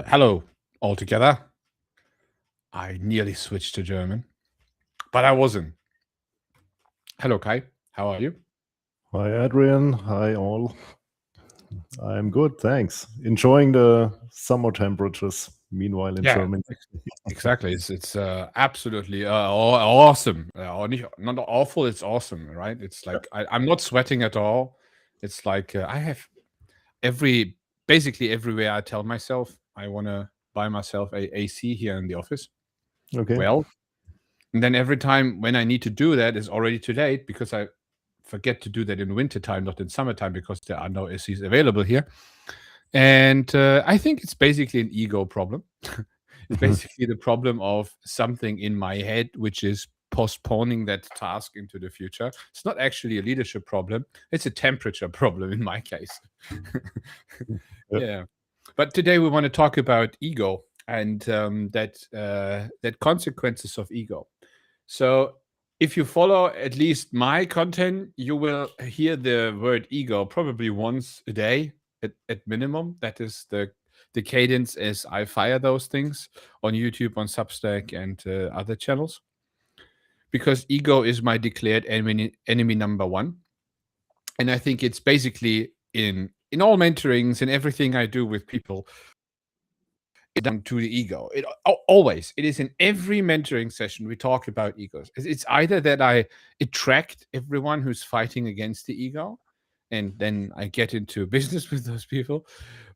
Hello all together. I nearly switched to German, but I wasn't. Hello, Kai. How are you? Hi, Adrian. Hi, all. I'm good, thanks. Enjoying the summer temperatures, meanwhile, in Germany. Exactly. It's absolutely awesome. Or not awful, it's awesome, right? It's like I'm not sweating at all. It's like I have basically everywhere I tell myself I want to buy myself a AC here in the office. Okay. Well, and then every time when I need to do that is already too late because I forget to do that in wintertime, not in summertime, because there are no ACs available here. And I think it's basically an ego problem. It's basically the problem of something in my head, which is postponing that task into the future. It's not actually a leadership problem. It's a temperature problem in my case. Yeah. But today we want to talk about ego and that consequences of ego. So if you follow at least my content, you will hear the word ego probably once a day at minimum. That is the cadence as I fire those things on YouTube, on Substack, and other channels. Because ego is my declared enemy number one. And I think it's basically in all mentorings and everything I do with people, down to the ego. It is in every mentoring session we talk about egos. It's either that I attract everyone who's fighting against the ego, and then I get into business with those people,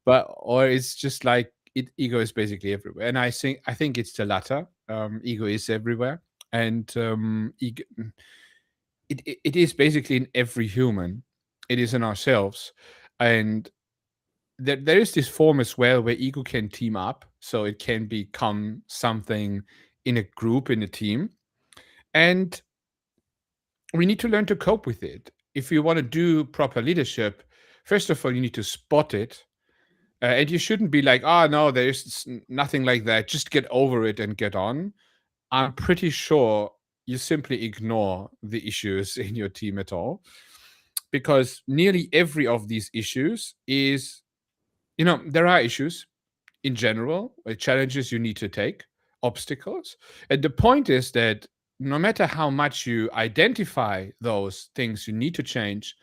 or it's just like ego is basically everywhere. And I think it's the latter. Ego is everywhere, and ego, it is basically in every human. It is in ourselves, and there is this form as well where ego can team up, so it can become something in a group, in a team, and we need to learn to cope with it. If you want to do proper leadership, first of all, you need to spot it. And you shouldn't be like, oh, no, there's nothing like that. Just get over it and get on. I'm pretty sure you simply ignore the issues in your team at all, because nearly every of these issues is, there are issues in general, challenges you need to take, obstacles. And the point is that no matter how much you identify those things you need to change,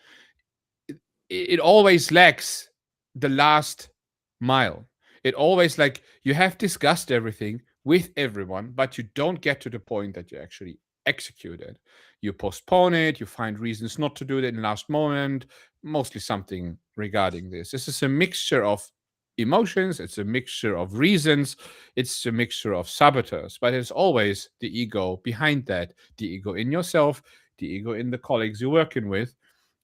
it always lacks the last mile. It always, like, you have discussed everything with everyone, but you don't get to the point that you actually execute it. You postpone it, you find reasons not to do it in the last moment, mostly something regarding this. This is a mixture of emotions, it's a mixture of reasons, it's a mixture of saboteurs, but it's always the ego behind that, the ego in yourself, the ego in the colleagues you're working with,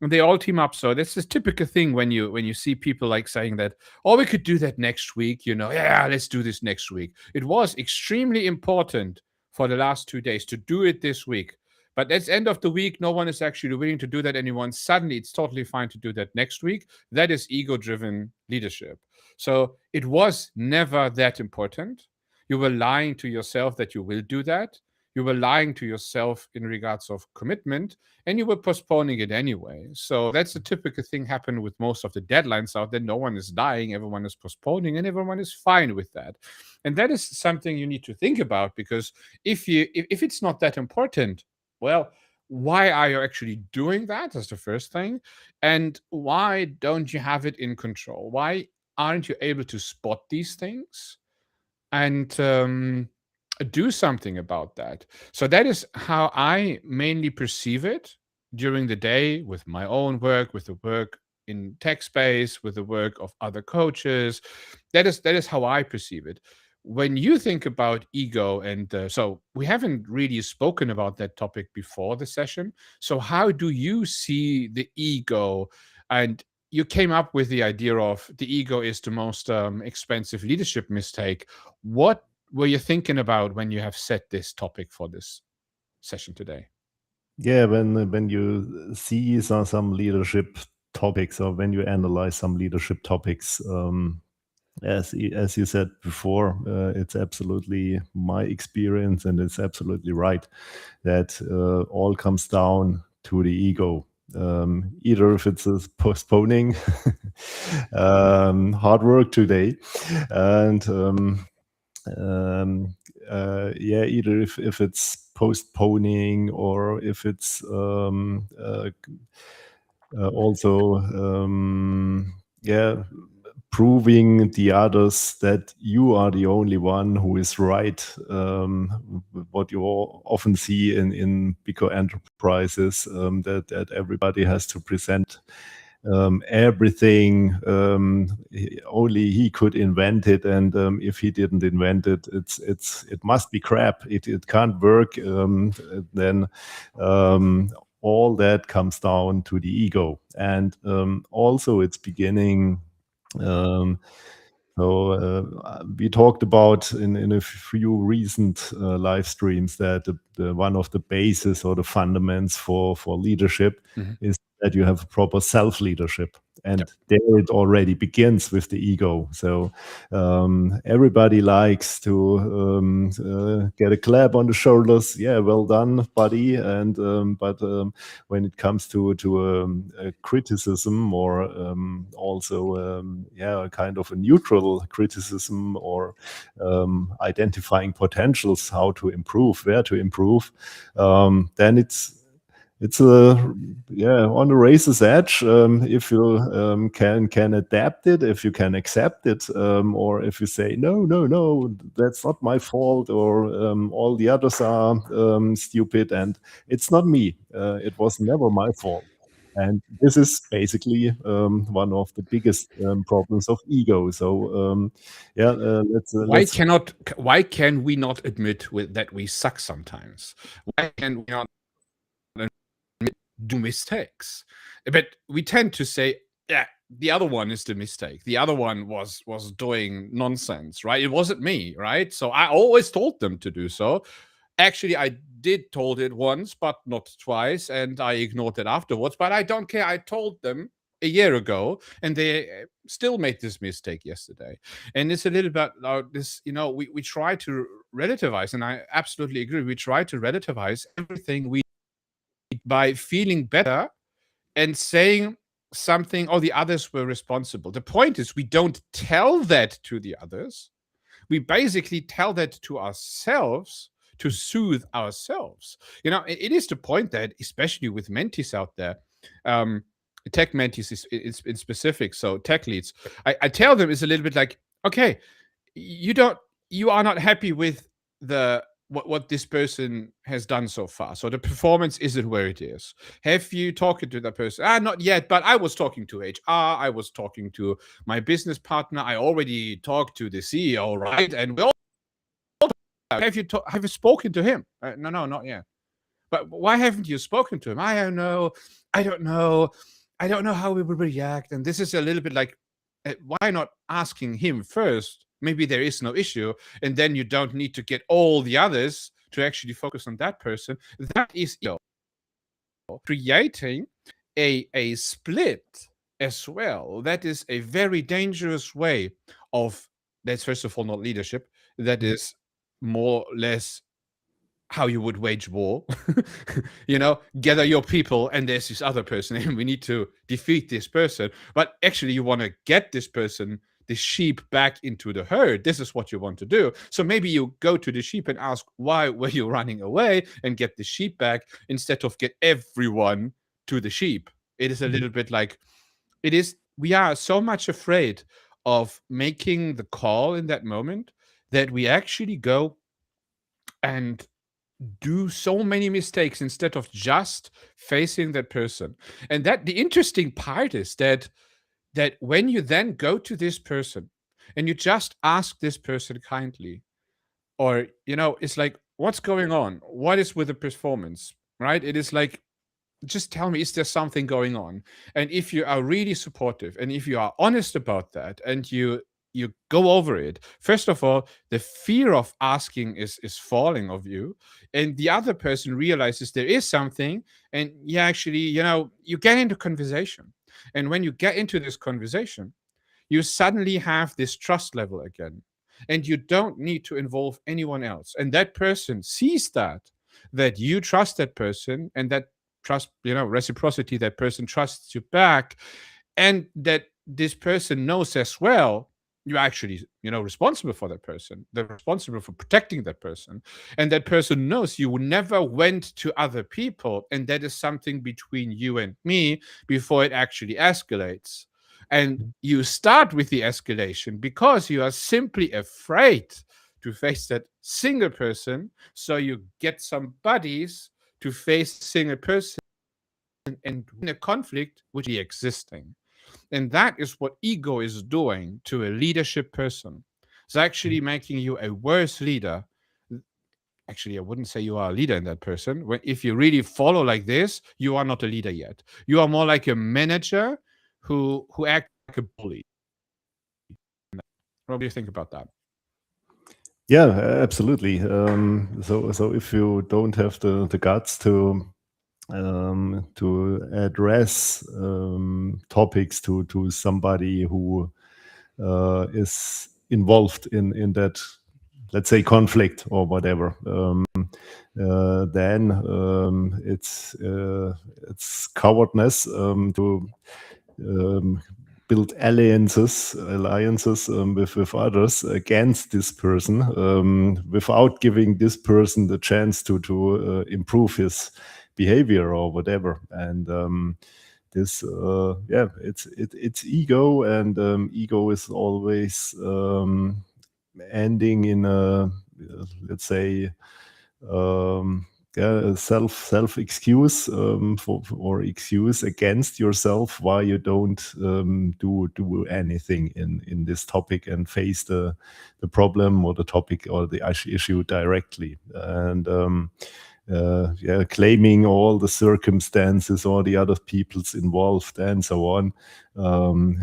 and they all team up. So that's this typical thing when you see people like saying that, oh, we could do that next week, yeah, let's do this next week. It was extremely important for the last 2 days to do it this week, but at the end of the week, no one is actually willing to do that anymore. Suddenly it's totally fine to do that next week. That is ego-driven leadership. So it was never that important. You were lying to yourself that you will do that. You were lying to yourself in regards of commitment, and you were postponing it anyway. So that's the typical thing happen with most of the deadlines out there. No one is dying, everyone is postponing, and everyone is fine with that. And that is something you need to think about, because if it's not that important, well, why are you actually doing that? That's the first thing. And why don't you have it in control? Why aren't you able to spot these things and do something about that? So that is how I mainly perceive it during the day, with my own work, with the work in tech space, with the work of other coaches. That is how I perceive it. When you think about ego, and so we haven't really spoken about that topic before the session. So how do you see the ego? And you came up with the idea of the ego is the most expensive leadership mistake. What were you thinking about when you have set this topic for this session today? Yeah, when you see some leadership topics, or when you analyze some leadership topics, as you said before, it's absolutely my experience, and it's absolutely right that all comes down to the ego. Either if it's a postponing hard work today, and either if it's postponing, or if it's also proving the others that you are the only one who is right. What you often see in bigger enterprises, that everybody has to present everything. Only he could invent it, and if he didn't invent it, it must be crap. It can't work. Then all that comes down to the ego, and also it's beginning. We talked about in a few recent live streams that one of the bases or the fundamentals for leadership is that you have a proper self-leadership. And there it already begins with the ego. So everybody likes to get a clap on the shoulders. Yeah, well done, buddy. And but when it comes to a criticism, or also a kind of a neutral criticism, or identifying potentials, how to improve, where to improve, then it's on the racer's edge. If you can adapt it, if you can accept it, or if you say no, that's not my fault, or all the others are stupid, and it's not me. It was never my fault. And this is basically one of the biggest problems of ego. So Why can we not admit that we suck sometimes? Why can we not do mistakes? But we tend to say, yeah, the other one is the mistake. The other one was doing nonsense, right? It wasn't me, right? So I always told them to do so. Actually, I did told it once, but not twice, and I ignored it afterwards. But I don't care. I told them a year ago, and they still made this mistake yesterday. And it's a little bit this, we try to relativize, and I absolutely agree. We try to relativize everything we by feeling better and saying something, or the others were responsible. The point is, we don't tell that to the others. We basically tell that to ourselves to soothe ourselves. It is the point that, especially with mentees out there, tech mentees is in specific, so tech leads, I tell them it's a little bit like, okay, you are not happy with what this person has done so far. So the performance isn't where it is. Have you talked to that person? Not yet, but I was talking to HR. I was talking to my business partner. I already talked to the CEO, right? And we all have you spoken to him? No, not yet. But why haven't you spoken to him? I don't know. I don't know how he will react. And this is a little bit like, why not asking him first? Maybe there is no issue, and then you don't need to get all the others to actually focus on that person. That is creating a split as well. That is a very dangerous way of, that's first of all not leadership. That is more or less how you would wage war. Gather your people, and there's this other person, and we need to defeat this person. But actually, you want to get this person, the sheep, back into the herd. This is what you want to do. So maybe you go to the sheep and ask, why were you running away, and get the sheep back, instead of get everyone to the sheep. It is a little bit like, we are so much afraid of making the call in that moment that we actually go and do so many mistakes instead of just facing that person. And that the interesting part is that when you then go to this person and you just ask this person kindly, or it's like, what's going on? What is with the performance? Right? It is like, just tell me, is there something going on? And if you are really supportive, and if you are honest about that, and you go over it, first of all, the fear of asking is falling of you, and the other person realizes there is something, and you actually, you get into conversation. And when you get into this conversation, you suddenly have this trust level again, and you don't need to involve anyone else. And that person sees that you trust that person, and that trust, reciprocity, that person trusts you back, and that this person knows as well you're actually, responsible for that person. They're responsible for protecting that person. And that person knows you never went to other people, and that is something between you and me before it actually escalates. And you start with the escalation because you are simply afraid to face that single person. So you get some buddies to face a single person and win a conflict which is existing. And that is what ego is doing to a leadership person. It's actually making you a worse leader. Actually, I wouldn't say you are a leader in that person. If you really follow like this, you are not a leader yet. You are more like a manager who acts like a bully. What do you think about that? Yeah, absolutely. So if you don't have the guts to address topics to somebody who is involved in that, let's say, conflict or whatever, then it's cowardness to build alliances with others against this person, without giving this person the chance to improve his behavior or whatever. And this it's ego, and ego is always ending in a, let's say, self excuse, or excuse against yourself why you don't do anything in this topic and face the problem or the topic or the issue directly. And claiming all the circumstances or the other people's involved and so on.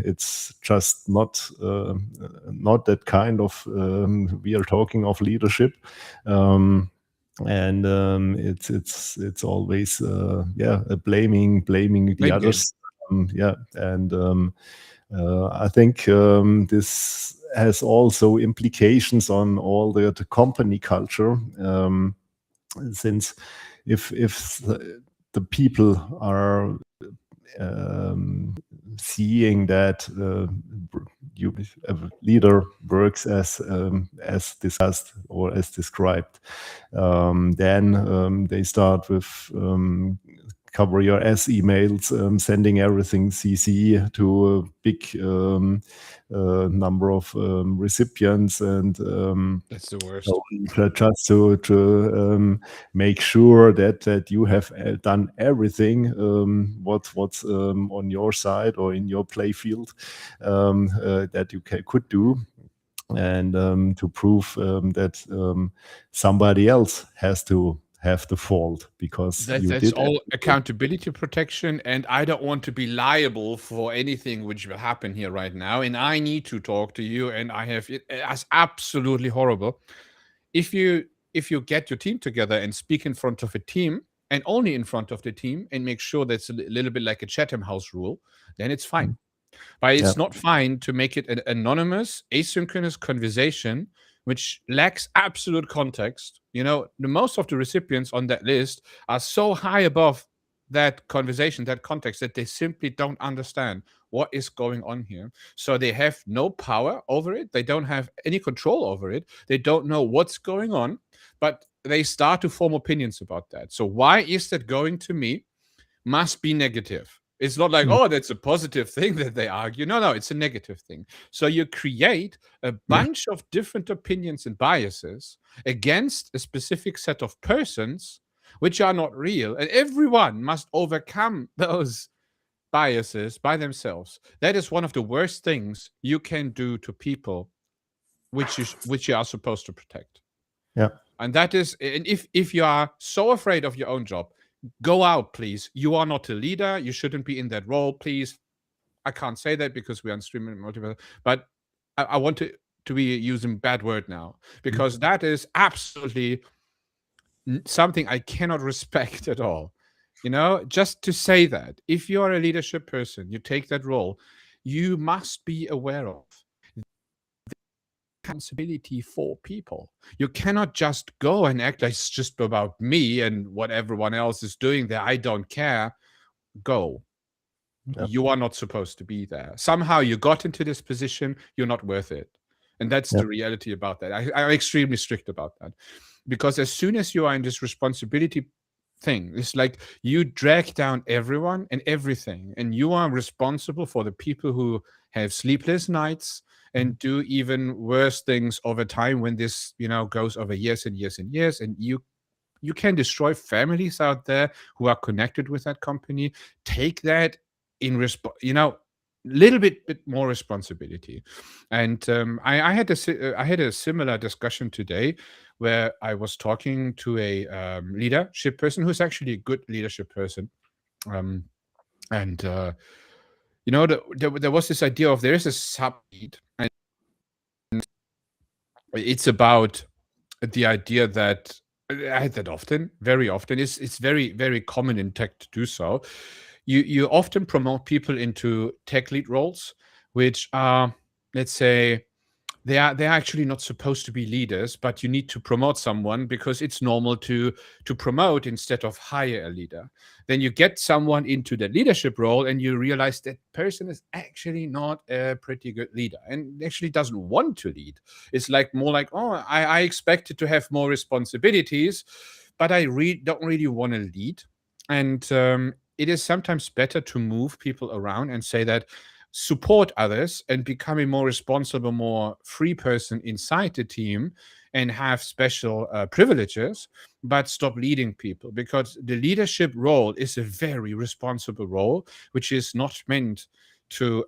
It's just not that kind of we are talking of leadership. And it's always blaming the Blame game. others. I think this has also implications on all the company culture, since if the people are seeing that a leader works as discussed or as described, then they start with cover your S emails, sending everything CC to a big number of recipients, and That's the worst. so just to make sure that you have done everything what's on your side or in your play field that you could do, and to prove that somebody else has to have the fault because that's all accountability protection, and I don't want to be liable for anything which will happen here right now, and I need to talk to you, and I have it as absolutely horrible. If you get your team together and speak in front of a team and only in front of the team and make sure that's a little bit like a Chatham House rule, then it's fine. But it's not fine to make it an anonymous, asynchronous conversation which lacks absolute context. The most of the recipients on that list are so high above that conversation, that context, that they simply don't understand what is going on here. So they have no power over it. They don't have any control over it. They don't know what's going on, but they start to form opinions about that. So why is that going to me? Must be negative. It's not like, oh, that's a positive thing that they argue. No, it's a negative thing. So you create a bunch of different opinions and biases against a specific set of persons, which are not real. And everyone must overcome those biases by themselves. That is one of the worst things you can do to people, which you are supposed to protect. Yeah. And that is, and if you are so afraid of your own job, go out, please. You are not a leader. You shouldn't be in that role, please. I can't say that because we're on streaming multiple, but I want to be using bad word now, because that is absolutely something I cannot respect at all. Just to say that if you're a leadership person, you take that role, you must be aware of responsibility for people. You cannot just go and act like it's just about me and what everyone else is doing there. I don't care. Go. You are not supposed to be there. Somehow you got into this position. You're not worth it. And that's the reality about that. I'm extremely strict about that, because as soon as you are in this responsibility thing, it's like you drag down everyone and everything, and you are responsible for the people who have sleepless nights and do even worse things over time when this goes over years and years and years, and you can destroy families out there who are connected with that company. Take that in little bit more responsibility. And I had a similar discussion today where I was talking to a leadership person who's actually a good leadership person, and there was this idea of there is a sub-lead, and it's about the idea that I had that often, very often. It's very, very common in tech to do so. You often promote people into tech lead roles, which are, let's say, they're actually not supposed to be leaders, but you need to promote someone because it's normal to promote instead of hire a leader. Then you get someone into the leadership role and you realize that person is actually not a pretty good leader and actually doesn't want to lead. It's like more like, oh, I expected to have more responsibilities, but I don't really want to lead. And it is sometimes better to move people around and say that support others and become a more responsible, more free person inside the team and have special privileges, but stop leading people, because the leadership role is a very responsible role, which is not meant to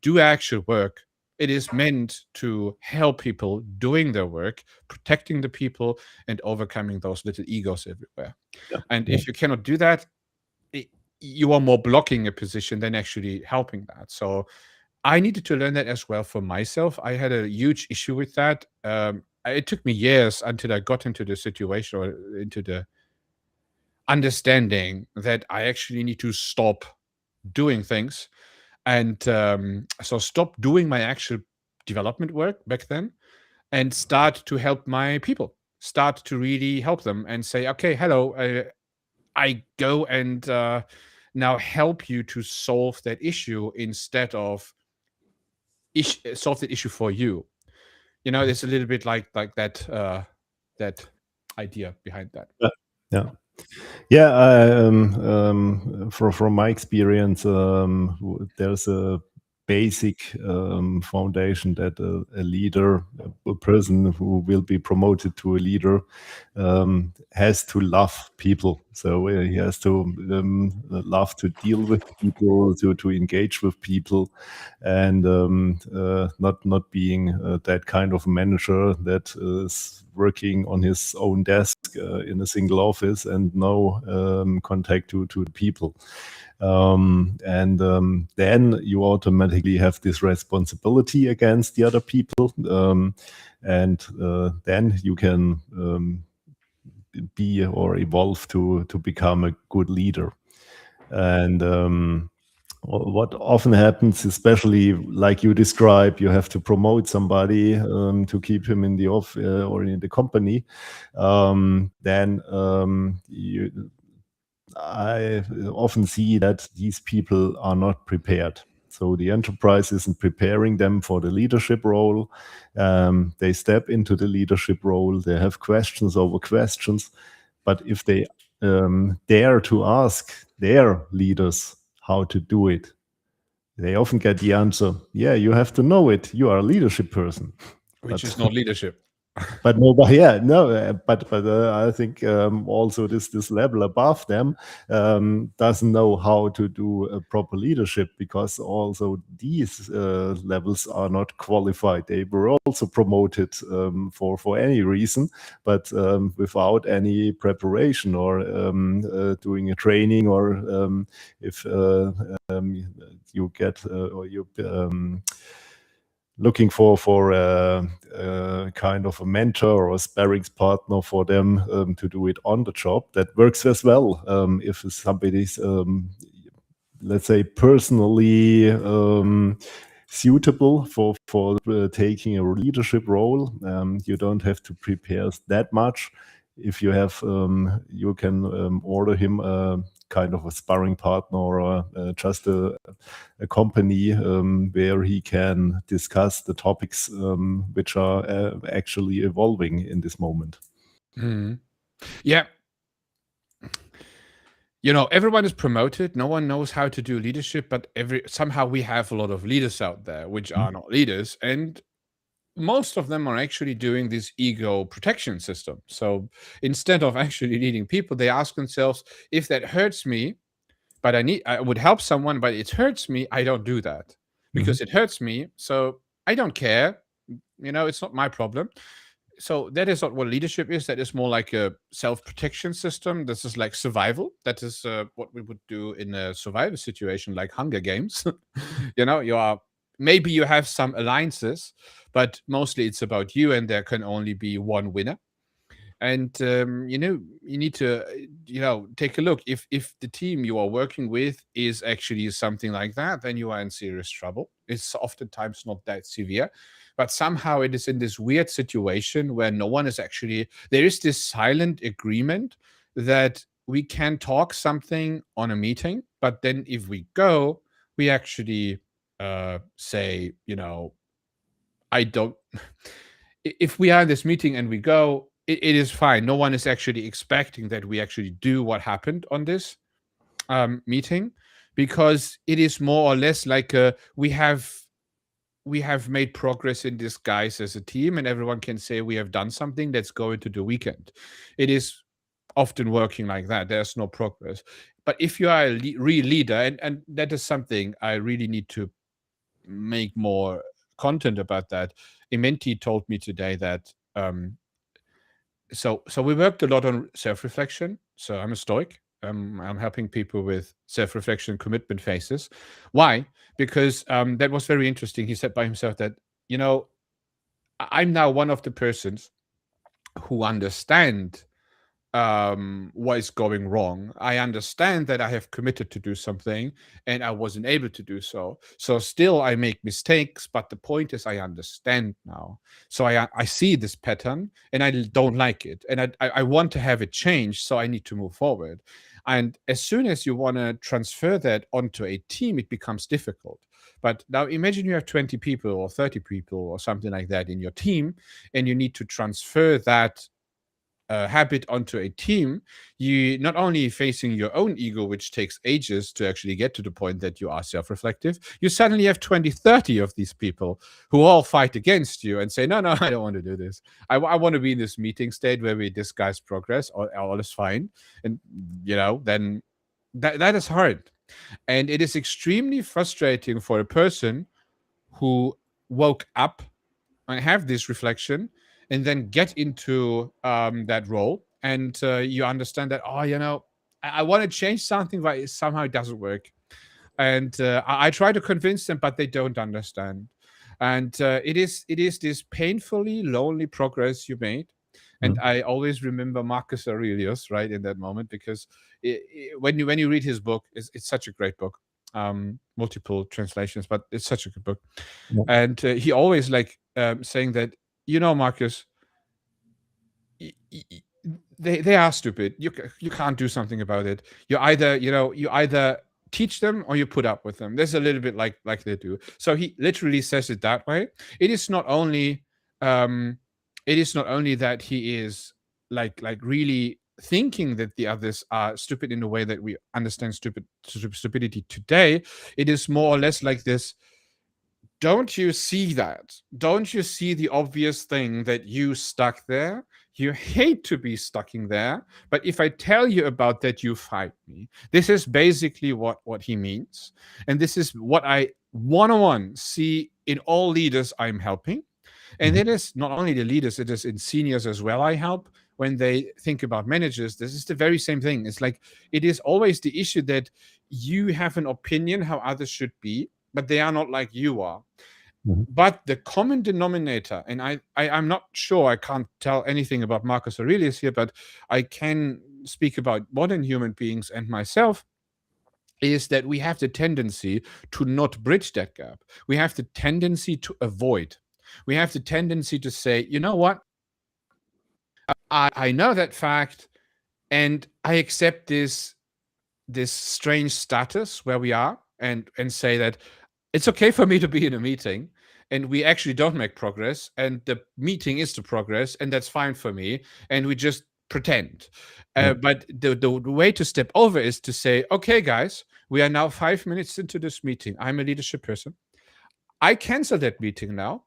do actual work It is meant to help people doing their work, protecting the people, and overcoming those little egos everywhere. Yeah. And Yeah. if you cannot do that, you are more blocking a position than actually helping that. So I needed to learn that as well for myself. I had a huge issue with that. It took me years until I got into the situation or into the understanding that I actually need to stop doing things and so stop doing my actual development work back then and start to help my people, start to really help them and say, okay, hello, I go and now help you to solve that issue instead of solve that issue for you. You know, it's a little bit like that that idea behind that. Yeah. Yeah. Yeah, from my experience, there's a basic foundation that a leader, a person who will be promoted to a leader, has to love people. So he has to love to deal with people, to engage with people, and not being that kind of manager that is working on his own desk in a single office and no contact to the people. Then you automatically have this responsibility against the other people, then you can be or evolve to become a good leader. And what often happens, especially like you describe, you have to promote somebody to keep him in the off or in the company. I often see that these people are not prepared. So the enterprise isn't preparing them for the leadership role. They step into the leadership role. They have questions over questions. But if they dare to ask their leaders how to do it, they often get the answer, yeah, you have to know it. You are a leadership person. Which But is not leadership. but nobody, yeah, no, but I think also this level above them doesn't know how to do a proper leadership, because also these levels are not qualified. They were also promoted for any reason, but without any preparation or doing a training, or if you get or you looking for kind of a mentor or a sparrings partner for them to do it on the job. That works as well. If somebody's, let's say, personally suitable for taking a leadership role, you don't have to prepare that much. If you have, you can order him kind of a sparring partner, or just a company where he can discuss the topics which are actually evolving in this moment. Mhm. Yeah. You know, everyone is promoted. No one knows how to do leadership, but somehow we have a lot of leaders out there which are not leaders, and most of them are actually doing this ego protection system. So instead of actually leading people, they ask themselves, if that hurts me, but I would help someone, but it hurts me, I don't do that because it hurts me. So I don't care. You know, it's not my problem. So that is not what leadership is. That is more like a self-protection system. This is like survival. That is what we would do in a survival situation, like Hunger Games. You know, maybe you have some alliances, but mostly it's about you, and there can only be one winner. And you know, you need to take a look. If the team you are working with is actually something like that, then you are in serious trouble. It's oftentimes not that severe, but somehow it is in this weird situation where no one is actually, there is this silent agreement that we can talk something on a meeting, but then if we go, we actually say, you know, I don't. If we are in this meeting and we go, it is fine. No one is actually expecting that we actually do what happened on this meeting, because it is more or less like we have made progress in disguise as a team, and everyone can say we have done something. Let's go into the weekend. It is often working like that. There's no progress. But if you are a real leader, and that is something I really need to make more content about that. A mentee told me today that so we worked a lot on self-reflection. So I'm a Stoic. I'm helping people with self-reflection commitment phases. Why? Because that was very interesting. He said by himself that, I'm now one of the persons who understand what is going wrong. I understand that I have committed to do something and I wasn't able to do so. So still I make mistakes, but the point is I understand now. So I see this pattern and I don't like it. And I want to have it changed, so I need to move forward. And as soon as you want to transfer that onto a team, it becomes difficult. But now imagine you have 20 people or 30 people or something like that in your team, and you need to transfer that habit onto a team. You not only facing your own ego, which takes ages to actually get to the point that you are self-reflective, you suddenly have 20, 30 of these people who all fight against you and say, no, I don't want to do this. I want to be in this meeting state where we discuss progress, all is fine. And, then that is hard. And it is extremely frustrating for a person who woke up and have this reflection and then get into that role, and you understand that, I want to change something, but somehow it doesn't work. And I try to convince them, but they don't understand. And it is this painfully lonely progress you made. And I always remember Marcus Aurelius, right, in that moment, because when you read his book, it's such a great book. Multiple translations, but it's such a good book. Yeah. And he always saying that, Marcus, they are stupid. You can't do something about it. You either teach them or you put up with them. There's a little bit like they do. So he literally says it that way. It is not only that he is like really thinking that the others are stupid in the way that we understand stupidity today. It is more or less like this. Don't you see that? Don't you see the obvious thing that you stuck there? You hate to be stuck in there, but if I tell you about that, you fight me. This is basically what he means. And this is what I one-on-one see in all leaders I'm helping. And it is not only the leaders, it is in seniors as well I help. When they think about managers, this is the very same thing. It's like, it is always the issue that you have an opinion how others should be, but they are not like you are. But the common denominator, and I'm not sure, I can't tell anything about Marcus Aurelius here, but I can speak about modern human beings and myself, is that we have the tendency to not bridge that gap. We have the tendency to avoid. We have the tendency to say, you know what? I know that fact, and I accept this strange status where we are, and say that it's okay for me to be in a meeting and we actually don't make progress, and the meeting is the progress, and that's fine for me, and we just pretend. But the way to step over is to say, okay, guys, we are now 5 minutes into this meeting. I'm a leadership person. I cancel that meeting now.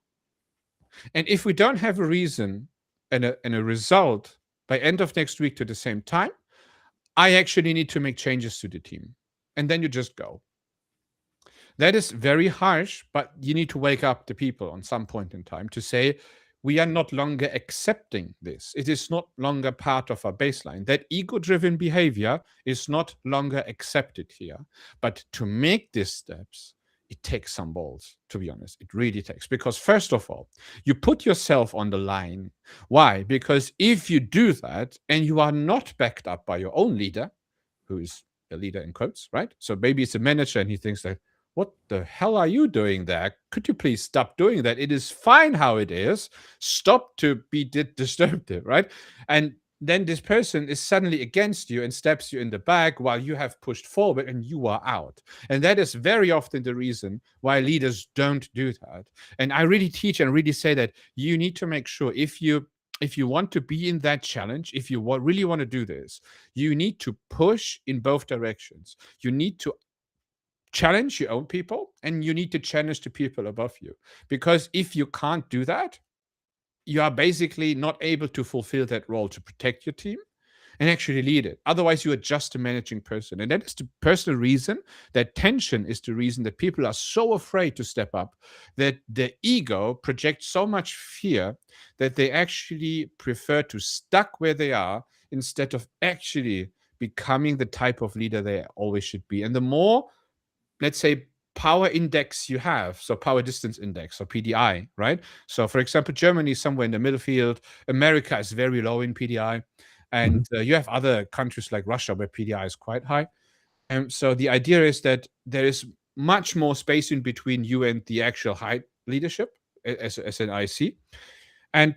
And if we don't have a reason and a result by end of next week to the same time, I actually need to make changes to the team. And then you just go. That is very harsh, but you need to wake up the people on some point in time to say, we are not longer accepting this. It is not longer part of our baseline. That ego-driven behavior is not longer accepted here. But to make these steps, it takes some balls, to be honest. It really takes. Because first of all, you put yourself on the line. Why? Because if you do that and you are not backed up by your own leader, who is a leader in quotes, right? So maybe it's a manager and he thinks that, what the hell are you doing there? Could you please stop doing that? It is fine how it is. Stop to be disruptive, right? And then this person is suddenly against you and stabs you in the back while you have pushed forward and you are out. And that is very often the reason why leaders don't do that. And I really teach and really say that you need to make sure if you want to be in that challenge, if you really want to do this, you need to push in both directions. You need to challenge your own people and you need to challenge the people above you. Because if you can't do that, you are basically not able to fulfill that role to protect your team. and actually lead it. Otherwise, you are just a managing person. And that is the personal reason, that tension is the reason that people are so afraid to step up, that the ego projects so much fear that they actually prefer to stuck where they are instead of actually becoming the type of leader they always should be. And the more, let's say, power index you have, so power distance index, or PDI, right? So for example, Germany is somewhere in the middle field, America is very low in PDI, and you have other countries like Russia where PDI is quite high. And so the idea is that there is much more space in between you and the actual high leadership as an IC. And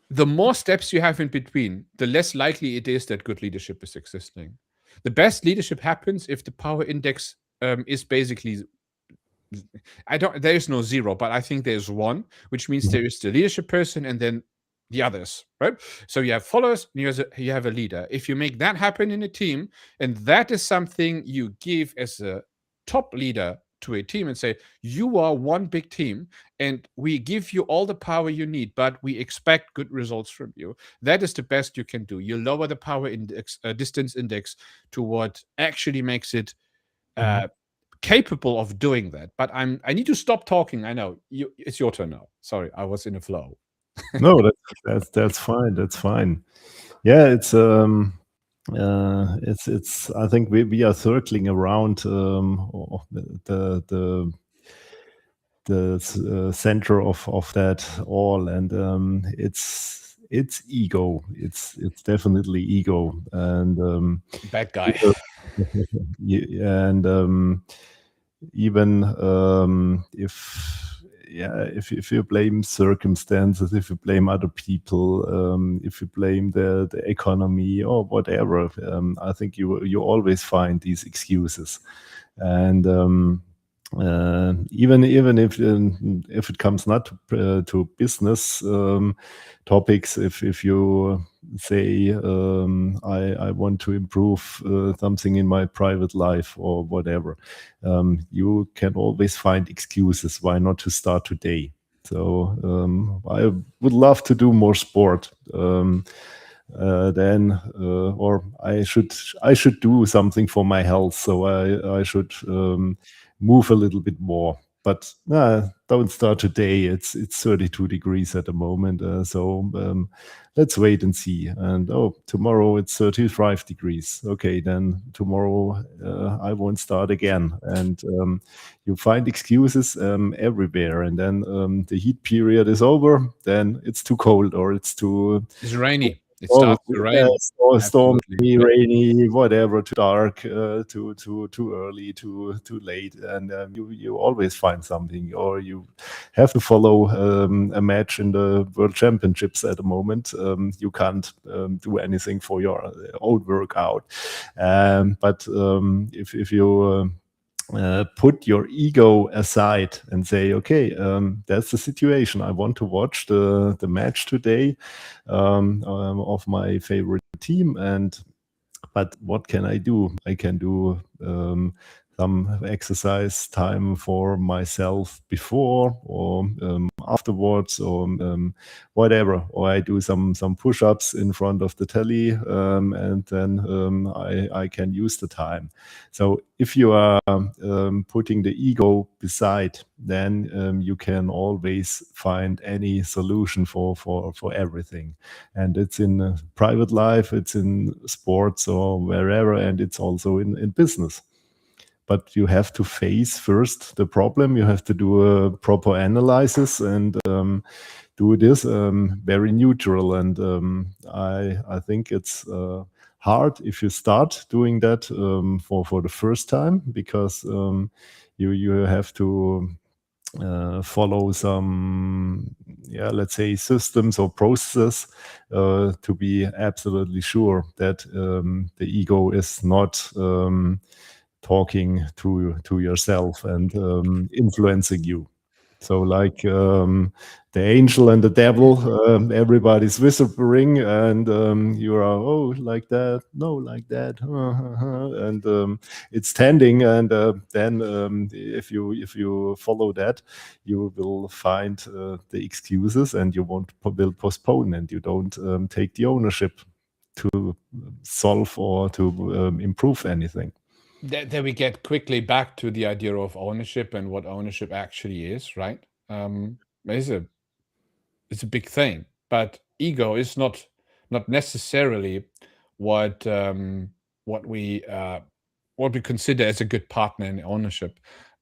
the more steps you have in between, the less likely it is that good leadership is existing. The best leadership happens if the power index is basically, there is no zero, but I think there's one, which means there is the leadership person and then the others, right? So you have followers and you have a leader. If you make that happen in a team, and that is something you give as a top leader to a team and say, you are one big team and we give you all the power you need, but we expect good results from you. That is the best you can do. You lower the power index, distance index, to what actually makes it capable of doing that. But I need to stop talking. I know it's your turn now. Sorry, I was in a flow. No, that's fine. That's fine. Yeah, it's I think we are circling around the center of that all, and it's ego. It's definitely ego, and Bad guy. and even if you blame circumstances, if you blame other people, if you blame the economy or whatever, I think you always find these excuses, and even if it comes not to business topics, if you say I want to improve something in my private life or whatever, you can always find excuses why not to start today. So I would love to do more sport. Then or I should do something for my health, so I should move a little bit more. But don't start today. It's 32 degrees at the moment, so let's wait and see. And tomorrow it's 35 degrees. Okay, then tomorrow I won't start again. And you find excuses everywhere. And then the heat period is over. Then it's too cold, or it's rainy. It starts to rain. Stormy, rainy, whatever, too dark, too early, too late, and you always find something, or you have to follow a match in the World Championships at the moment. You can't do anything for your own workout, but if you put your ego aside and say, okay, that's the situation. I want to watch the match today of my favorite team, but what can I do? I can do some exercise time for myself before or afterwards, or whatever, or I do some push-ups in front of the telly, and then I can use the time. So if you are putting the ego beside, then you can always find any solution for everything, and it's in private life, it's in sports or wherever, and it's also in business. But you have to face first the problem. You have to do a proper analysis and do this very neutral. And I think it's hard if you start doing that for the first time, because you have to follow some, let's say, systems or processes to be absolutely sure that the ego is not talking to yourself and influencing you. So like the angel and the devil, everybody's whispering, and you are, like that, no, like that, and it's tending, and then if you follow that, you will find the excuses, and you will postpone, and you don't take the ownership. to solve or to improve anything. Then we get quickly back to the idea of ownership and what ownership actually is, right? It's a it's a big thing, but ego is not necessarily what what we uh, what we consider as a good partner in ownership.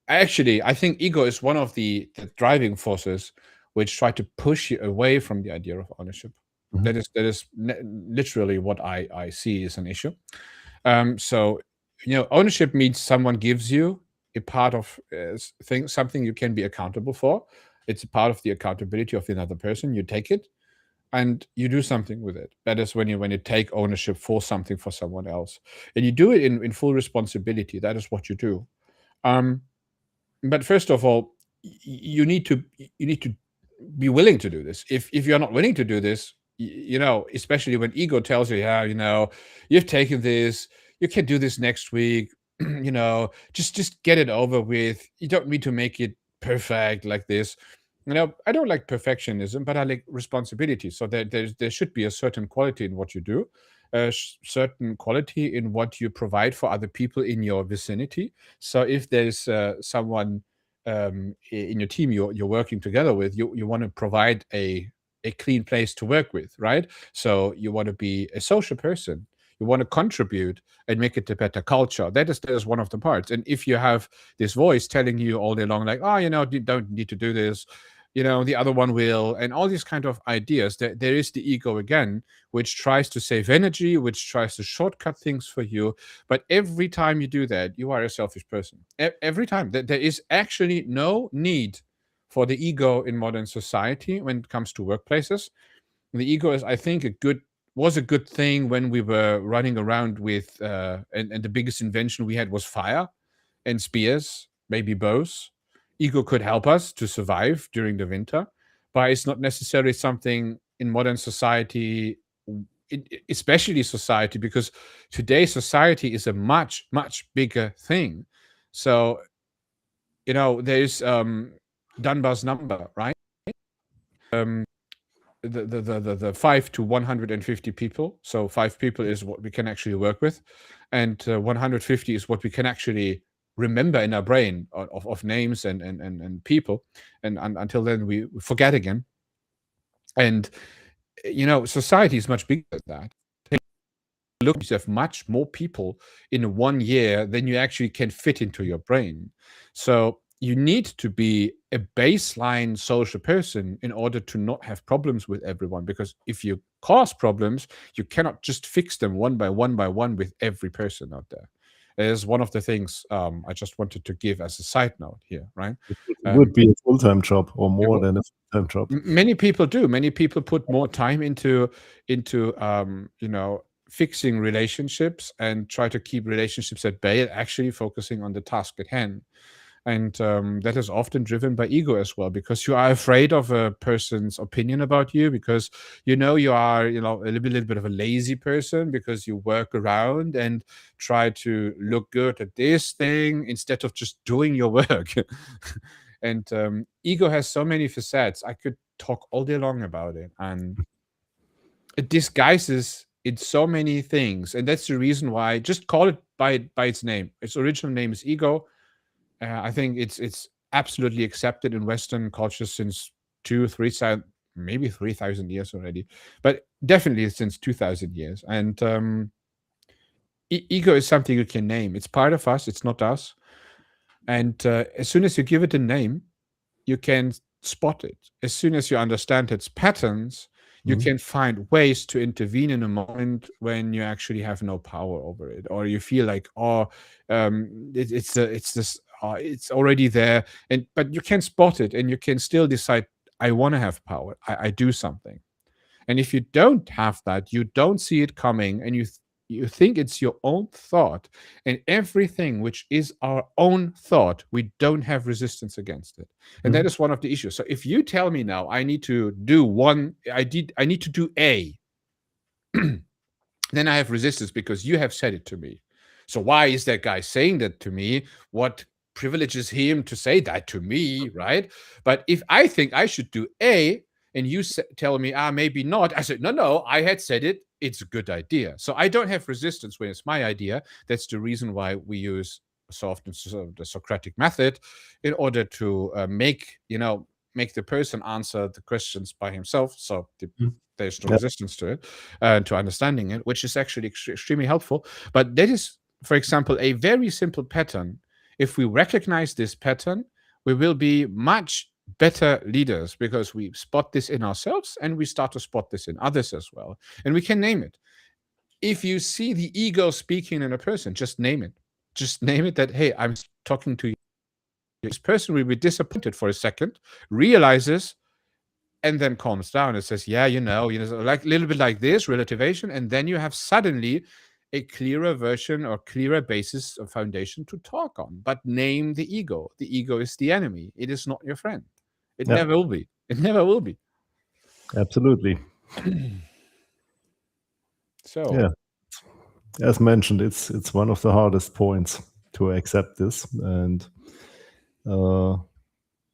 Actually, I think ego is one of the driving forces which try to push you away from the idea of ownership. Mhm. That is literally what I see as an issue. So, ownership means someone gives you a part of something you can be accountable for. It's a part of the accountability of another person. You take it and you do something with it. That is when you take ownership for something for someone else, and you do it in full responsibility. That is what you do. Um, but first of all, you need to be willing to do this. If you're not willing to do this, especially when ego tells you, yeah, you've taken this, you can do this next week, just get it over with. You don't need to make it perfect like this. I don't like perfectionism, but I like responsibility. So there should be a certain quality in what you do, a certain quality in what you provide for other people in your vicinity. So if there's someone in your team you're working together with, you want to provide a clean place to work with, right? So you want to be a social person. You want to contribute and make it a better culture. That is one of the parts. And if you have this voice telling you all day long, like, oh, you don't need to do this, the other one will, and all these kind of ideas, there is the ego again, which tries to save energy, which tries to shortcut things for you. But every time you do that, you are a selfish person. Every time. There is actually no need for the ego in modern society when it comes to workplaces. The ego is, I think, was a good thing when we were running around with, and the biggest invention we had was fire and spears, maybe bows. Ego could help us to survive during the winter, but it's not necessarily something in modern society, especially society, because today's society is a much, much bigger thing. So, there's Dunbar's number, right? Um, the 5 to 150 people. So 5 people is what we can actually work with, and 150 is what we can actually remember in our brain of names and people, and until then we forget again. And society is much bigger than that. Look, you have much more people in 1 year than you actually can fit into your brain. So you need to be a baseline social person in order to not have problems with everyone. Because if you cause problems, you cannot just fix them one by one with every person out there. It is one of the things I just wanted to give as a side note here, right? It would be a full-time job or more Well, than a full-time job. many people do. Many people put more time into fixing relationships and try to keep relationships at bay, and actually focusing on the task at hand. And that is often driven by ego as well, because you are afraid of a person's opinion about you, because you are a little bit of a lazy person, because you work around and try to look good at this thing instead of just doing your work. And ego has so many facets. I could talk all day long about it, and it disguises in so many things. And that's the reason why, just call it by its name. Its original name is ego. I think it's absolutely accepted in Western cultures since 3,000, maybe 3,000 years already, but definitely since 2,000 years. And ego is something you can name. It's part of us. It's not us. And as soon as you give it a name, you can spot it. As soon as you understand its patterns, you Mhm. can find ways to intervene in a moment when you actually have no power over it, or you feel like, oh, it's this, it's already there, but you can spot it, and you can still decide, I want to have power. I do something. And if you don't have that, you don't see it coming, and you think it's your own thought, and everything which is our own thought, we don't have resistance against it. And that Mhm. is one of the issues. So if you tell me now, I need to do I need to do A, then I have resistance because you have said it to me. So why is that guy saying that to me? What privileges him to say that to me, right? But if I think I should do A, and you tell me, maybe not, I said, no, I had said it it's a good idea. So I don't have resistance when it's my idea. That's the reason why we use so often the Socratic method, in order to make the person answer the questions by himself. So there's no Yeah. resistance to it, to understanding it, which is actually extremely helpful. But that is, for example, a very simple pattern. If we recognize this pattern, we will be much better leaders, because we spot this in ourselves and we start to spot this in others as well. And we can name it. If you see the ego speaking in a person, just name it. Just name it that, hey, I'm talking to you. This person will be disappointed for a second, realizes, and then calms down and says, yeah, like a little bit like this, relativation. And then you have suddenly a clearer version or clearer basis or foundation to talk on. But name the ego. The ego is the enemy. It is not your friend. It Yeah. never will be. It never will be. Absolutely. So Yeah, as mentioned, it's one of the hardest points to accept this, and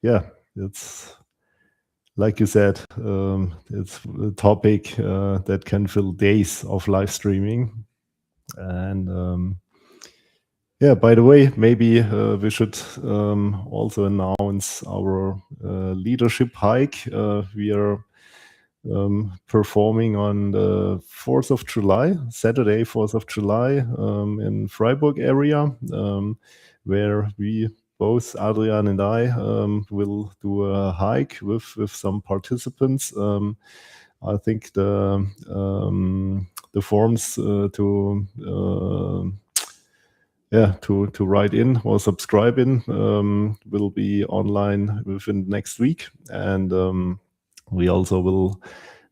yeah, it's like you said, it's a topic that can fill days of live streaming. And yeah, by the way, maybe we should also announce our leadership hike. We are performing on the 4th of July, Saturday, 4th of July, in Freiburg area, where we both, Adrian and I, will do a hike with some participants. I think the forms to write in or subscribe in will be online within next week, and we also will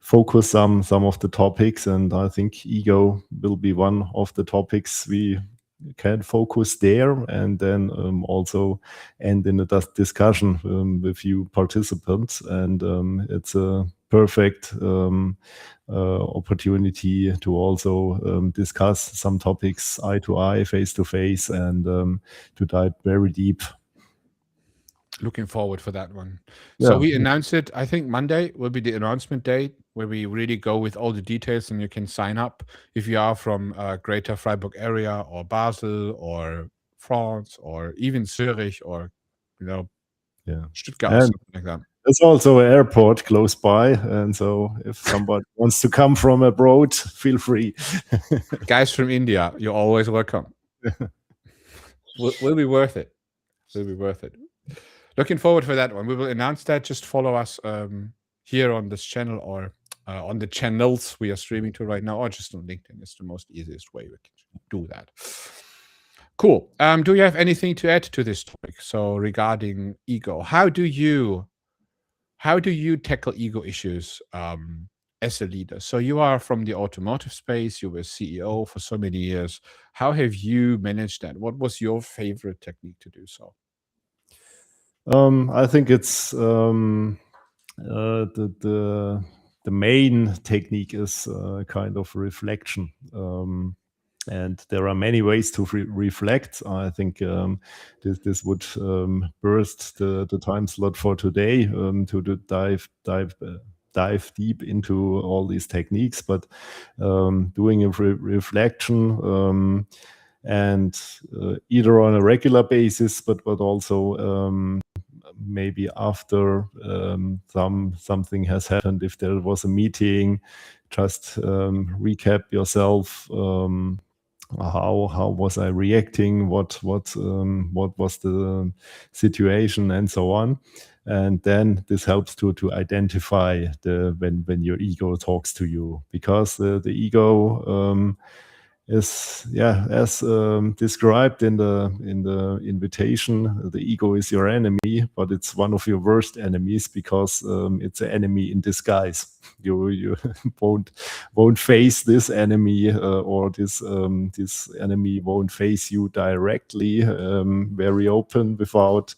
focus some of the topics, and I think ego will be one of the topics we can focus there, and then also end in a discussion with you participants, and it's a perfect opportunity to also discuss some topics eye to eye, face to face, and to dive very deep. looking forward for that one. Yeah. So we announce it. I think Monday will be the announcement date, where we really go with all the details, and you can sign up if you are from Greater Freiburg area, or Basel, or France, or even Zurich, or Stuttgart, or And something like that. there's also an airport close by, and so if somebody wants to come from abroad, feel free. Guys from India, you're always welcome. Will be worth it. Will be worth it. Looking forward for that one. We will announce that. Just follow us here on this channel, or on the channels we are streaming to right now, or just on LinkedIn. It's the most easiest way we can do that. Cool. Do you have anything to add to this topic? So regarding ego, how do you tackle ego issues as a leader? So you are from the automotive space. You were CEO for so many years. How have you managed that? What was your favorite technique to do so? I think it's the main technique is kind of reflection. And there are many ways to reflect. I think this would burst the time slot for today to dive deep into all these techniques. But doing a reflection, and either on a regular basis, but also maybe after something has happened, if there was a meeting, just recap yourself. How was I reacting? What was the situation, and so on. And then this helps to identify when your ego talks to you, because the ego is, as described in the invitation, the ego is your enemy, but it's one of your worst enemies, because it's an enemy in disguise. You won't face this enemy, or this enemy won't face you directly, very open, without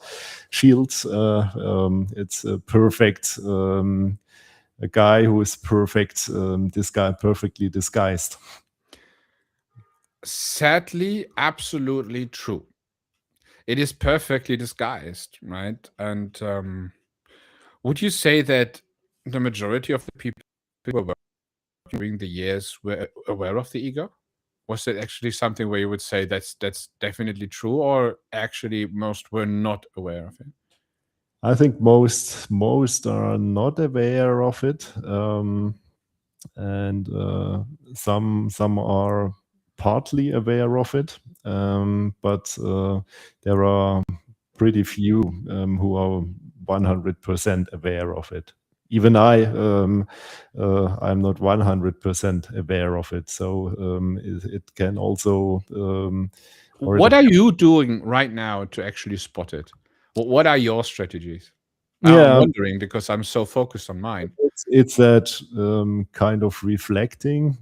shields. It's a perfect a guy who is perfect, perfectly disguised. Sadly, absolutely true. It is perfectly disguised, right? And would you say that the majority of the people who are during the years were aware of the ego? Was it actually something where you would say that's definitely true, or actually most were not aware of it? I think most are not aware of it, and some are partly aware of it, but there are pretty few who are 100% aware of it. Even I'm not 100% aware of it. So it can also, or What it, are you doing right now to actually spot it? What are your strategies? Now I'm yeah, wondering because I'm so focused on mine. it's that kind of reflecting,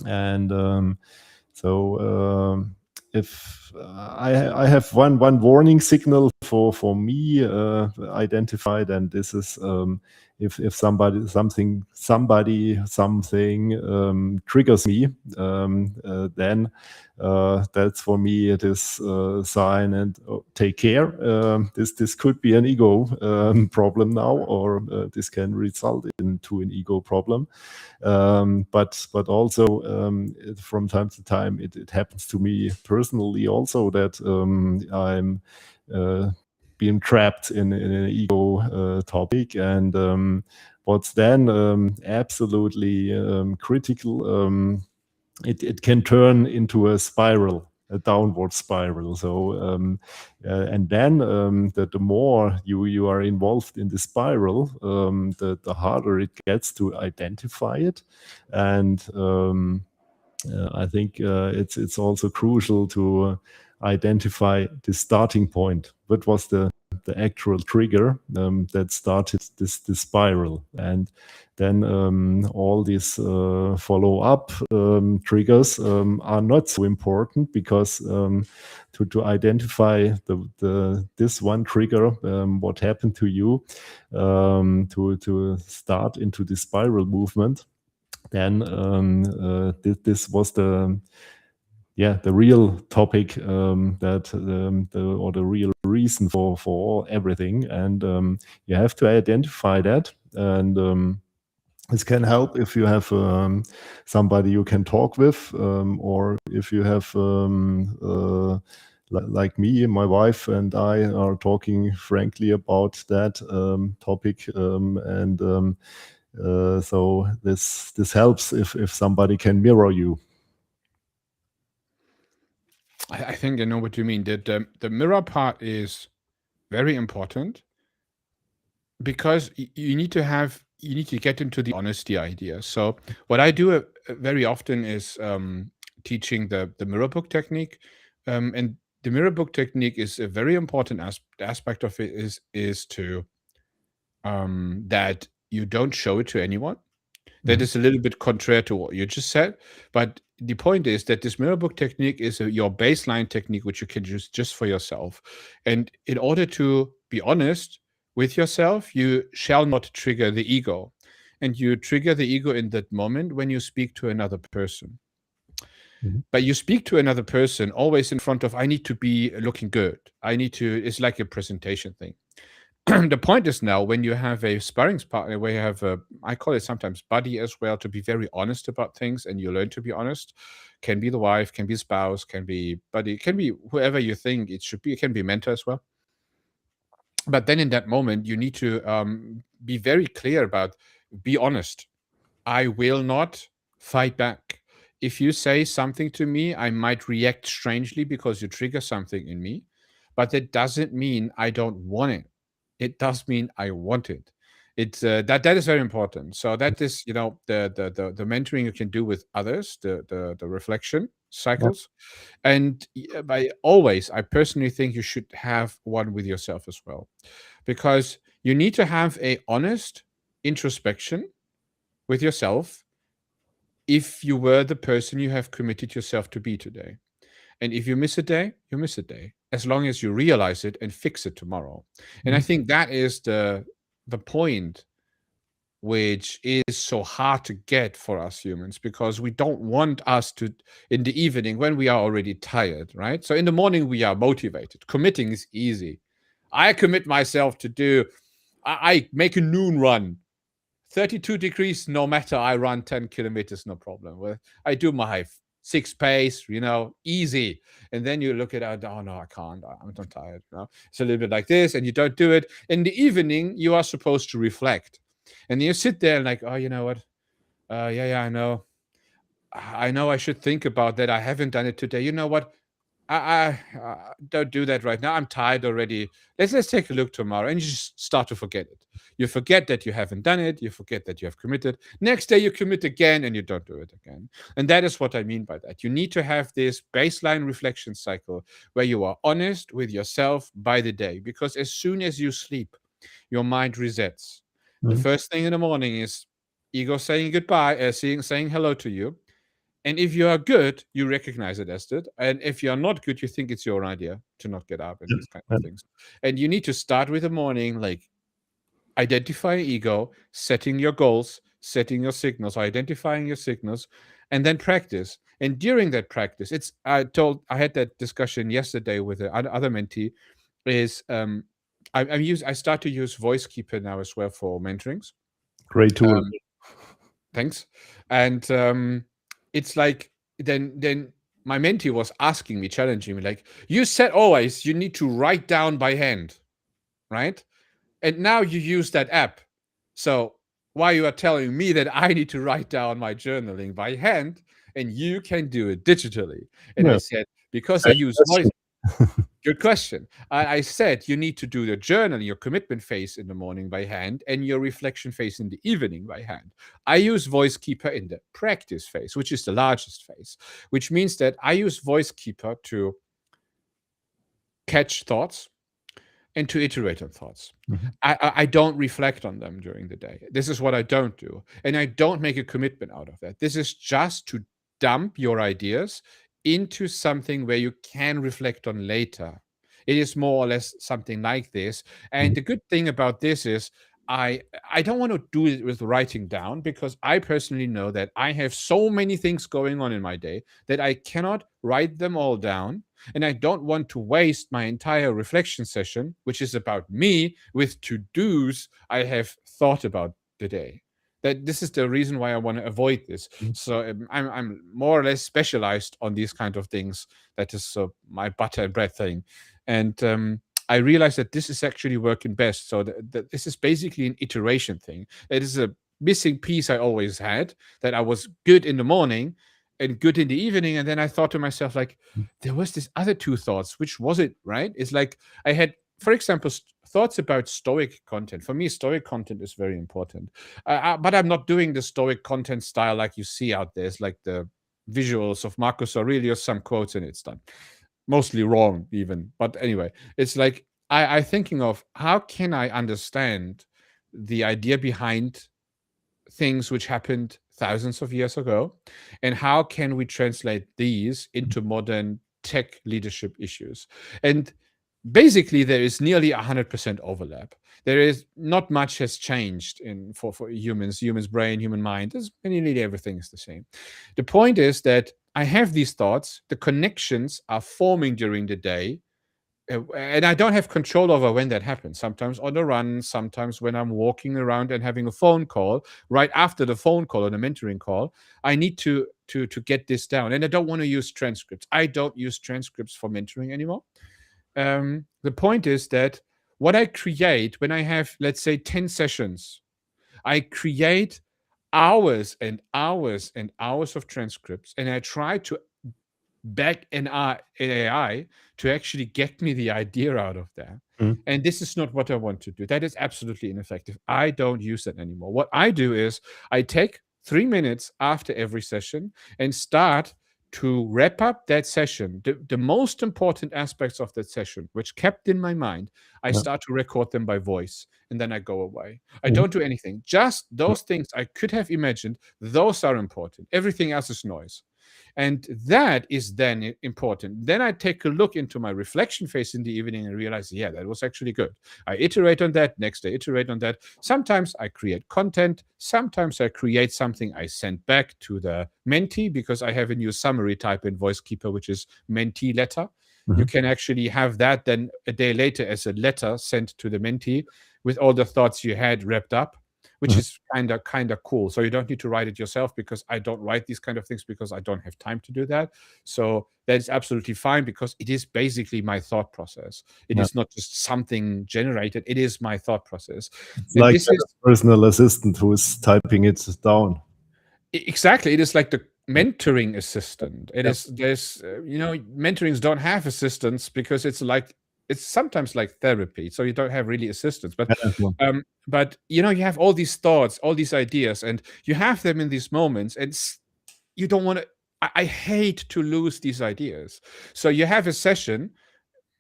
and so if I have one warning signal for me identified, and this is if something triggers me, then that's for me it is a sign, and take care. This could be an ego problem now, or this can result into an ego problem. But also from time to time it happens to me personally also that I'm being trapped in an ego topic, and what's then absolutely critical, it can turn into a spiral, a downward spiral. So and then the more you are involved in the spiral, the harder it gets to identify it. And I think it's also crucial to identify the starting point. What was the actual trigger that started this spiral? And then all these follow-up triggers are not so important, because to identify this one trigger, what happened to you, to start into the spiral movement, then this was the real topic, that or the real reason for everything, and you have to identify that. And this can help if you have somebody you can talk with, or if you have like me, my wife and I are talking frankly about that topic, and so this helps if somebody can mirror you. I think I know what you mean. The mirror part is very important because you need to get into the honesty idea. So what I do very often is teaching the mirror book technique, and the mirror book technique is a very important aspect of it is to that you don't show it to anyone. That Mhm. is a little bit contrary to what you just said, but the point is that this mirror book technique is your baseline technique, which you can use just for yourself. And in order to be honest with yourself, you shall not trigger the ego. And you trigger the ego in that moment when you speak to another person. Mhm. But you speak to another person always in front of, I need to be looking good. It's like a presentation thing. The point is now when you have a sparring partner where you have I call it sometimes buddy as well, to be very honest about things, and you learn to be honest. Can be the wife, can be spouse, can be buddy, can be whoever you think it should be. It can be mentor as well. But then in that moment, you need to be very clear about, be honest. I will not fight back. If you say something to me, I might react strangely because you trigger something in me, but that doesn't mean I don't want it. It does mean I want it. It's that is very important. So that is, the mentoring you can do with others, the reflection Yeah. cycles, and I personally think you should have one with yourself as well, because you need to have a honest introspection with yourself if you were the person you have committed yourself to be today. And if you miss a day, you miss a day, as long as you realize it and fix it tomorrow. And I Mhm. think that is the point which is so hard to get for us humans, because we don't want us to, in the evening when we are already tired, right? So in the morning we are motivated. Committing is easy. I commit myself to do, I make a noon run 32 degrees, no matter, I run 10 kilometers, no problem. Well, I do my 6 pace, easy. And then you look at it, oh no, I can't. I'm tired. It's a little bit like this, and you don't do it. In the evening, you are supposed to reflect. And you sit there and like, oh, you know what? Yeah, I know. I know I should think about that. I haven't done it today. You know what? I don't do that right now. I'm tired already. Let's take a look tomorrow, and you just start to forget it. You forget that you haven't done it. You forget that you have committed. Next day you commit again, and you don't do it again. And that is what I mean by that. You need to have this baseline reflection cycle where you are honest with yourself by the day, because as soon as you sleep, your mind resets. The first thing in the morning is ego saying goodbye, saying hello to you. And if you are good, you recognize it as that. And if you're not good, you think it's your idea to not get up and these kind of things. And you need to start with the morning, like identifying ego, setting your goals, setting your signals, identifying your signals, and then practice. And during that practice, I had that discussion yesterday with the other mentee, is I start to use Voice Keeper now as well for mentorings. Great tool. Thanks. And it's like then my mentee was asking me, challenging me, like, you said always you need to write down by hand, right? And now you use that app. So why you are telling me that I need to write down my journaling by hand and you can do it digitally? And I said, because I use voice. Good question. I said you need to do the journal, your commitment phase in the morning by hand, and your reflection phase in the evening by hand. I use Voice Keeper in the practice phase, which is the largest phase, which means that I use Voice Keeper to catch thoughts and to iterate on thoughts. I don't reflect on them during the day. This is what I don't do. And I don't make a commitment out of that. This is just to dump your ideas into something where you can reflect on later. It is more or less something like this. And the good thing about this is I don't want to do it with writing down, because I personally know that I have so many things going on in my day that I cannot write them all down. And I don't want to waste my entire reflection session, which is about me, with to-dos I have thought about the day. That this is the reason why I want to avoid this. So I'm more or less specialized on these kind of things. That is my butter and bread thing. And I realized that this is actually working best. So this is basically an iteration thing. It is a missing piece I always had, that I was good in the morning and good in the evening. And then I thought to myself, like, there was this other two thoughts. Which was it, right? It's like I had, for example, thoughts about Stoic content. For me, Stoic content is very important. But I'm not doing the Stoic content style like you see out there. It's like the visuals of Marcus Aurelius, some quotes, and it's done. Mostly wrong, even. But anyway, it's like I'm thinking of, how can I understand the idea behind things which happened thousands of years ago, and how can we translate these into modern tech leadership issues? And basically, there is nearly 100% overlap. There is not much has changed for humans' brain, human mind. Nearly everything is the same. The point is that I have these thoughts. The connections are forming during the day, and I don't have control over when that happens. Sometimes on the run, sometimes when I'm walking around and having a phone call. Right after the phone call or the mentoring call, I need to get this down. And I don't want to use transcripts. I don't use transcripts for mentoring anymore. The point is that what I create when I have, let's say, 10 sessions, I create hours and hours and hours of transcripts, and I try to back an AI to actually get me the idea out of that. And this is not what I want to do. That is absolutely ineffective. I don't use that anymore. What I do is I take 3 minutes after every session and start to wrap up that session, the most important aspects of that session, which kept in my mind. I start to record them by voice, and then I go away. I don't do anything. Just those things I could have imagined, those are important. Everything else is noise. And that is then important. Then I take a look into my reflection phase in the evening and realize, yeah, that was actually good. I iterate on that, next day iterate on that. Sometimes I create content. Sometimes I create something I send back to the mentee, because I have a new summary type in Voice Keeper, which is mentee letter. You can actually have that then a day later as a letter sent to the mentee with all the thoughts you had wrapped up. which is kind of cool. So you don't need to write it yourself, because I don't write these kind of things because I don't have time to do that. So that is absolutely fine, because it is basically my thought process. It is not just something generated. It is my thought process. It's And like this is a personal assistant who is typing it down. exactly, it is like the mentoring assistant. It Yeah. is, there's mentorings don't have assistants, because it's sometimes like therapy, so you don't have really assistants. But you have all these thoughts, all these ideas, and you have them in these moments, and you don't want to. I hate to lose these ideas. So you have a session.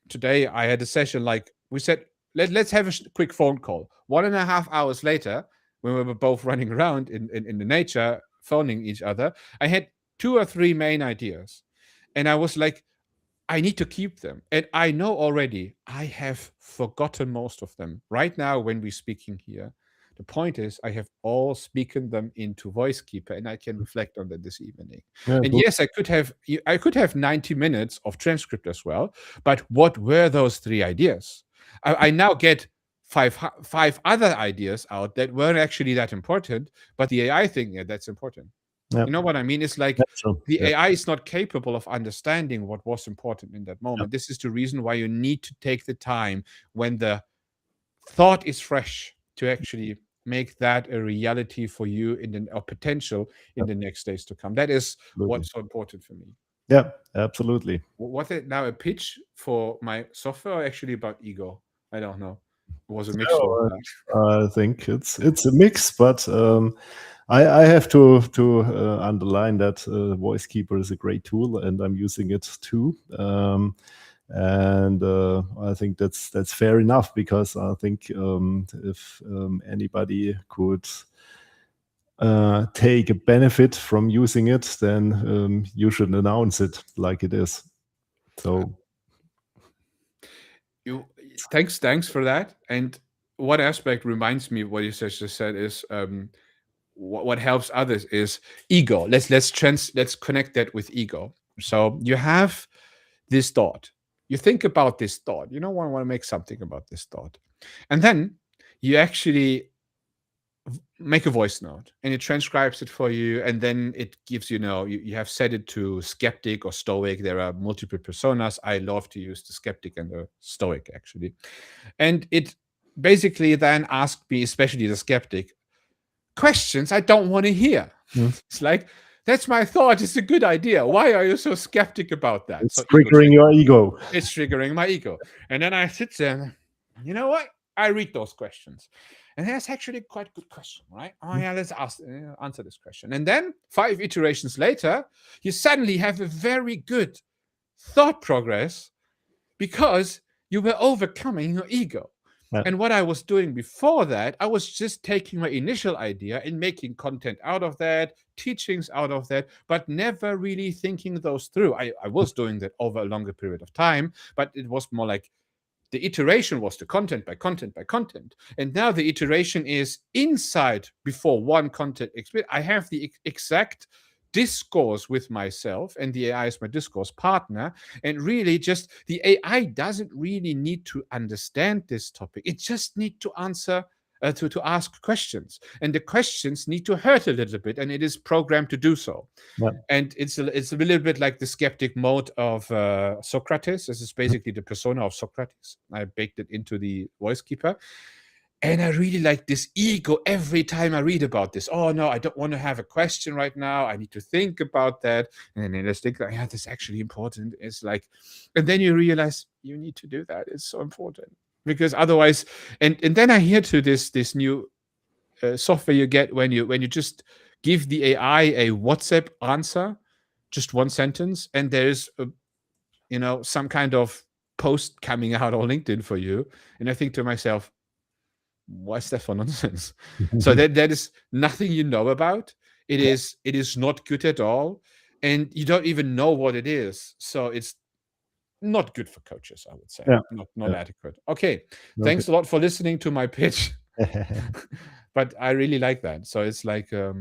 Today I had a session, like we said, let's have a quick phone call. 1.5 hours later, when we were both running around in the nature, phoning each other, I had 2 or 3 main ideas. And I was like, I need to keep them. And I know already I have forgotten most of them. Right now, when we're speaking here, the point is I have all spoken them into voice keeper, and I can reflect on that this evening. Yeah, And good. yes, I could have 90 minutes of transcript as well. But what were those 3 ideas? I now get five other ideas out that weren't actually that important, but the AI thing, yeah, that's important. Yeah. You know what I mean? It's like That's true. the Yeah. AI is not capable of understanding what was important in that moment. This is the reason why you need to take the time when the thought is fresh to actually make that a reality for you or potential in the next days to come. That is what's so important for me. Yeah, absolutely. Was it now a pitch for my software, or actually about ego? I don't know. It was a mixture of that. I think it's a mix, but I have to underline that Voice Keeper is a great tool, and I'm using it too. And I think that's fair enough, because I think if anybody could take a benefit from using it, then you should announce it like it is. So thanks for that. And one aspect reminds me of what you just said is what helps others is ego. Let's connect that with ego. So you have this thought. You think about this thought. You don't want to make something about this thought. And then you actually make a voice note, and it transcribes it for you, and then it gives you have set it to skeptic or stoic. There are multiple personas. I love to use the skeptic and the stoic, actually. And it basically then asked me, especially the skeptic, questions I don't want to hear. It's like, that's my thought. It's a good idea. Why are you so skeptic about that? it's So triggering your ego. It's triggering my ego. And then I sit there and, you know what? I read those questions. And that's actually quite a good question, right? Oh, yeah, let's answer this question. And then 5 iterations later, you suddenly have a very good thought progress, because you were overcoming your ego. Yeah. And what I was doing before that, I was just taking my initial idea and making content out of that, teachings out of that, but never really thinking those through. I was doing that over a longer period of time, but it was more like the iteration was the content by content by content. And now the iteration is inside before one content experience. I have the exact discourse with myself, and the AI is my discourse partner. And really, just the AI doesn't really need to understand this topic. It just needs to answer, to ask questions, and the questions need to hurt a little bit, and it is programmed to do so. Yeah. And it's a little bit like the skeptic mode of Socrates. This is basically the persona of Socrates. I baked it into the voice keeper. And I really like this ego every time I read about this. Oh, no, I don't want to have a question right now. I need to think about that. And then I think, yeah, this is actually important. It's like, and then you realize you need to do that. It's so important, because otherwise, and then I hear to this new software you get when you just give the AI a WhatsApp answer, just one sentence, and there's some kind of post coming out on LinkedIn for you. And I think to myself, what's that for nonsense? So that is nothing you know about. It is not good at all, and you don't even know what it is. So it's not good for coaches, I would say. Yeah. Not adequate. Okay. Thanks a lot for listening to my pitch. But I really like that. So it's like a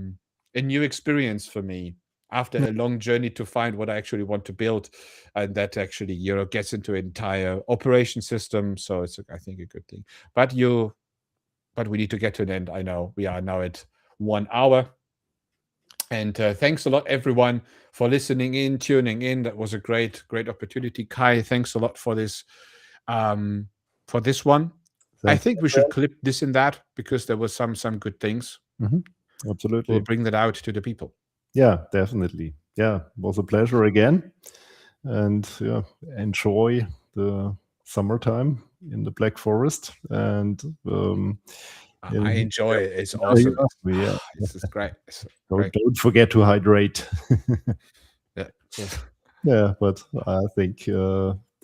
new experience for me after a long journey to find what I actually want to build, and that actually gets into an entire operation system. So it's, I think, a good thing. But you but we need to get to an end. I know we are now at 1 hour. And thanks a lot, everyone, for listening in, tuning in. That was a great opportunity. Kai, thanks a lot for this one. I Thanks. think we should clip this and that, because there was some good things. Absolutely. We'll bring that out to the people. Yeah, definitely. Yeah, it was a pleasure again. And yeah, enjoy the summertime in the Black Forest. And I enjoy it. It's awesome. Yeah. This is great. Don't forget to hydrate. Yeah. Yeah, but I think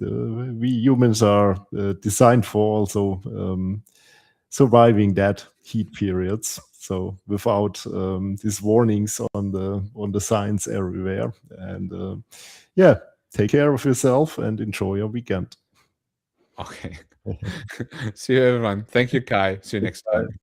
we humans are designed for also surviving that heat periods. So without these warnings on the signs everywhere. And yeah, take care of yourself and enjoy your weekend. Okay. See you, everyone. Thank you, Kai. See you next time.